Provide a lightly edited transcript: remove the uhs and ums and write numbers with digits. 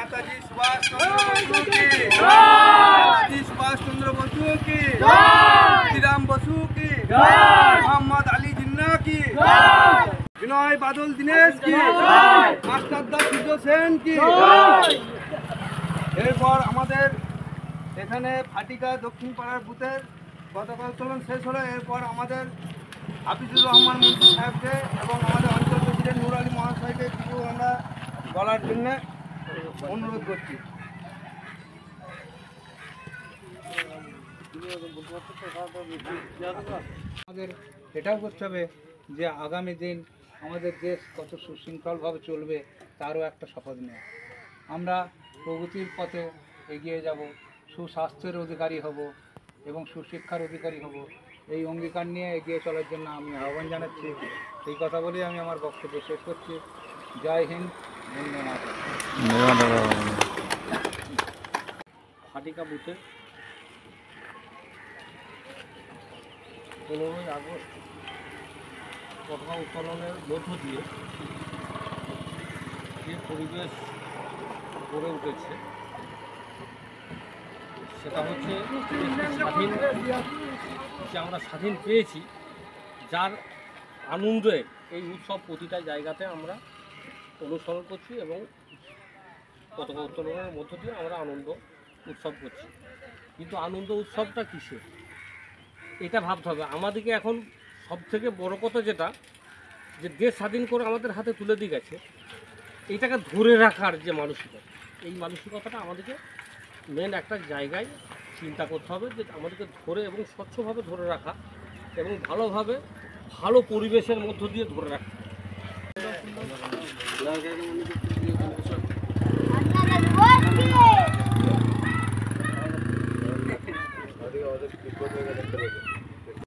নেতাজি সুভাষ চন্দ্র বসু কি নেতাজি সুভাষ চন্দ্র বসু কি শ্রীরাম বসু কি মোহাম্মদ আলী জিন্নাহ কি বিনয় বাদল দীনেশ কি মাস্টারদা সূর্য সেন কি। এরপর আমাদের এখানে ফাটিকা দক্ষিণ পাড়ার বুথের পতাকা উত্তোলন শেষ হলো। এরপর আমাদের হাফিজুর রহমান মন্ত্রী সাহেবকে এবং আমাদের অঞ্চল প্রেসিডেন্ট নুর আলী মহাশয়কে কিছু আমরা বলার জন্য অনুরোধ করছি। আমাদের এটাও করতে হবে যে আগামী দিন আমাদের দেশ কত সুশৃঙ্খলভাবে চলবে তারও একটা শপথ নেয়। আমরা প্রগতির পথে এগিয়ে যাব, সুস্বাস্থ্যের অধিকারী হব এবং সুশিক্ষার অধিকারী হব, এই অঙ্গীকার নিয়ে এগিয়ে চলার জন্য আমি আহ্বান জানাচ্ছি। এই কথা বলেই আমি আমার বক্তব্য শেষ করছি। জয় হিন্দ, বন্দে মাতরম। ফাটিকা বুথে 15ই আগস্ট পতাকা উত্তোলনের মধ্য দিয়ে যে পরিবেশ গড়ে উঠেছে সেটা হচ্ছে স্বাধীন, যে আমরা স্বাধীন পেয়েছি, যার আনন্দে এই উৎসব প্রতিটা জায়গাতে আমরা অনুসরণ করছি এবং পতাকা উত্তোলনের মধ্য দিয়ে আমরা আনন্দ উৎসব করছি। কিন্তু আনন্দ উৎসবটা কিসে, এটা ভাবতে হবে আমাদেরকে। এখন সবথেকে বড় কথা যেটা, যে দেশ স্বাধীন করে আমাদের হাতে তুলে দিয়ে গেছে, এইটাকে ধরে রাখার যে মানসিকতা, এই মানসিকতাটা আমাদেরকে মেন একটা জায়গায় চিন্তা করতে হবে, যে আমাদেরকে ধরে এবং স্বচ্ছভাবে ধরে রাখা এবং ভালোভাবে ভালো পরিবেশের মধ্য দিয়ে ধরে রাখা।